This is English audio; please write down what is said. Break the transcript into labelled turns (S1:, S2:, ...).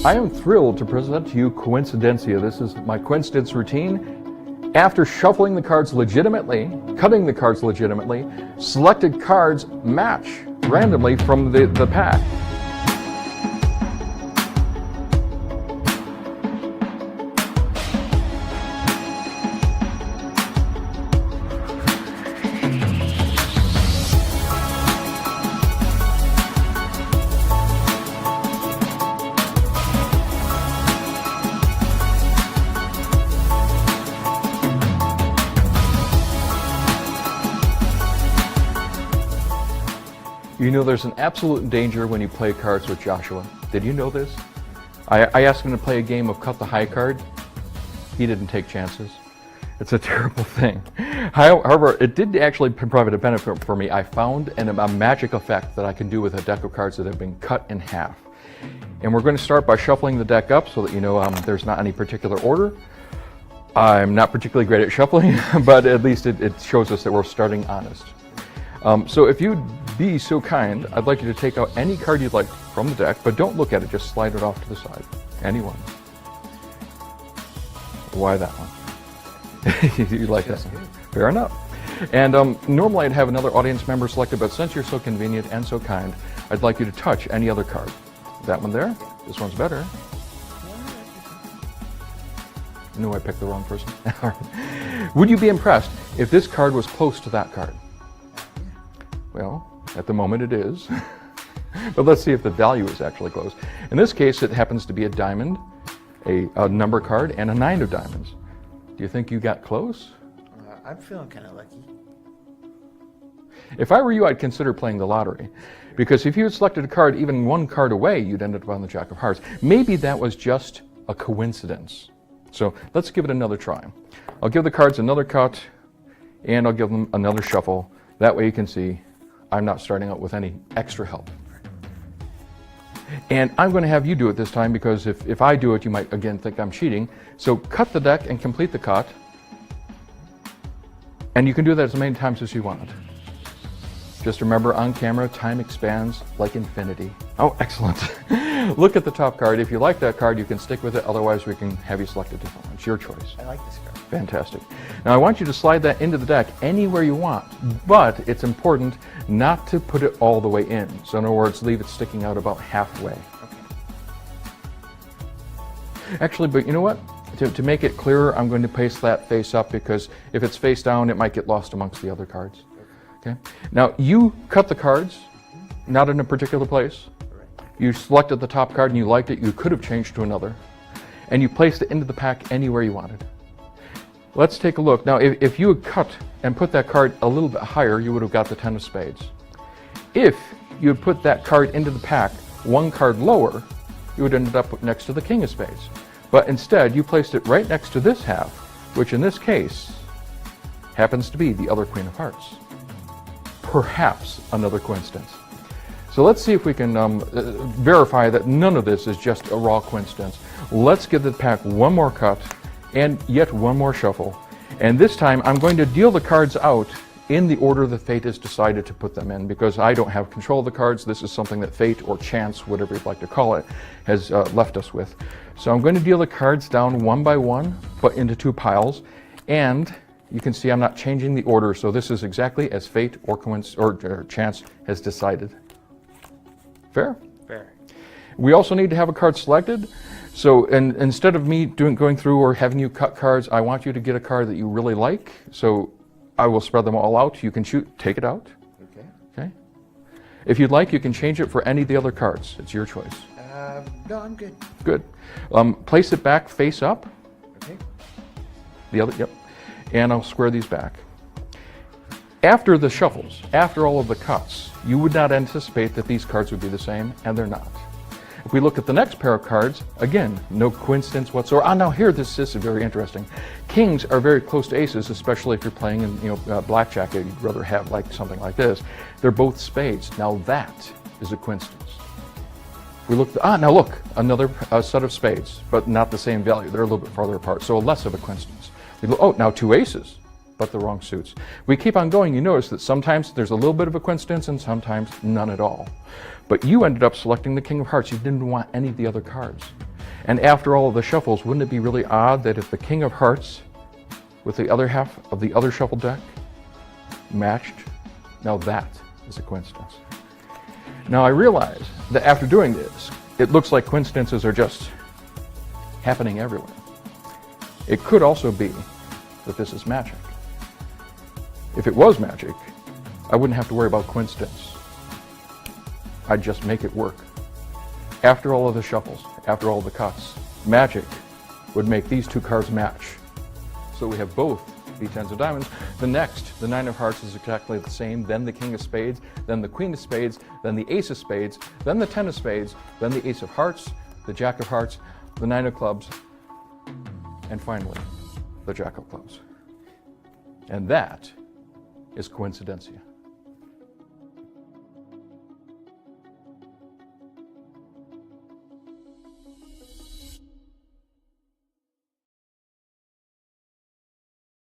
S1: I am thrilled to present to you COINCIDENCIA. This is my coincidence routine. After shuffling the cards legitimately, cutting the cards legitimately, selected cards match randomly from the pack. You know there's an absolute danger when you play cards with Joshua. Did you know this? I asked him to play a game of cut the high card. He didn't take chances. It's a terrible thing. However, it did actually provide a benefit for me. I found a magic effect that I can do with a deck of cards that have been cut in half. And we're going to start by shuffling the deck up so that you know there's not any particular order. I'm not particularly great at shuffling, but at least it shows us that we're starting honest. So if you'd be so kind, I'd like you to take out any card you'd like from the deck, but don't look at it, just slide it off to the side. Any one. Why that one? You like that one? Fair enough. And normally I'd have another audience member selected, but since you're so convenient and so kind, I'd like you to touch any other card. That one there? This one's better. No, I picked the wrong person. All right. Would you be impressed if this card was close to that card? Well, at the moment it is, but let's see if the value is actually close. In this case, it happens to be a diamond, a number card, and a 9 of diamonds. Do you think you got close?
S2: I'm feeling kind of lucky.
S1: If I were you, I'd consider playing the lottery, because if you had selected a card even one card away, you'd end up on the Jack of Hearts. Maybe that was just a coincidence. So let's give it another try. I'll give the cards another cut, and I'll give them another shuffle. That way you can see I'm not starting out with any extra help. And I'm going to have you do it this time because if I do it, you might again think I'm cheating. So cut the deck and complete the cut. And you can do that as many times as you want. Just remember, on camera, time expands like infinity. Oh, excellent. Look at the top card. If you like that card, you can stick with it. Otherwise, we can have you select a different one. It's your choice.
S2: I like this card.
S1: Fantastic. Now I want you to slide that into the deck anywhere you want, but it's important not to put it all the way in. So in other words, leave it sticking out about halfway.
S2: Okay.
S1: Actually, but you know what? To make it clearer, I'm going to paste that face up because if it's face down, it might get lost amongst the other cards. Okay. Now you cut the cards, not in a particular place. You selected the top card and you liked it. You could have changed to another, and you placed it into the pack anywhere you wanted. Let's take a look. Now, if you had cut and put that card a little bit higher, you would have got the 10 of spades. If you had put that card into the pack one card lower, you would end up next to the king of spades. But instead, you placed it right next to this half, which in this case happens to be the other queen of hearts. Perhaps another coincidence. So let's see if we can verify that none of this is just a raw coincidence. Let's give the pack one more cut and yet one more shuffle. And this time I'm going to deal the cards out in the order that fate has decided to put them in, because I don't have control of the cards. This is something that fate or chance, whatever you'd like to call it, has left us with. So I'm going to deal the cards down one by one, but into two piles. And you can see I'm not changing the order, so this is exactly as fate or chance has decided. Fair?
S2: Fair.
S1: We also need to have a card selected. So instead of me going through or having you cut cards, I want you to get a card that you really like. So I will spread them all out. You can take it out.
S2: Okay.
S1: Okay. If you'd like, you can change it for any of the other cards. It's your choice.
S2: No, I'm good.
S1: Good. Place it back face up.
S2: Okay.
S1: The other, yep. And I'll square these back. After the shuffles, after all of the cuts, you would not anticipate that these cards would be the same, and they're not. If we look at the next pair of cards, again, no coincidence whatsoever. Now here, this is very interesting. Kings are very close to aces, especially if you're playing in blackjack. You'd rather have like something like this. They're both spades. Now that is a coincidence. We look. Now look, another set of spades, but not the same value. They're a little bit farther apart, so less of a coincidence. We look, oh, now two aces, but the wrong suits. We keep on going. You notice that sometimes there's a little bit of a coincidence, and sometimes none at all. But you ended up selecting the King of Hearts. You didn't want any of the other cards. And after all of the shuffles, wouldn't it be really odd that if the King of Hearts with the other half of the other shuffle deck matched? Now that is a coincidence. Now I realize that after doing this, it looks like coincidences are just happening everywhere. It could also be that this is magic. If it was magic, I wouldn't have to worry about coincidence. I'd just make it work. After all of the shuffles, after all the cuts, magic would make these two cards match. So we have both B10s of diamonds. The next, the 9 of hearts, is exactly the same, then the King of spades, then the Queen of spades, then the Ace of spades, then the 10 of spades, then the Ace of hearts, the Jack of hearts, the 9 of clubs, and finally, the Jack of clubs. And that is coincidencia.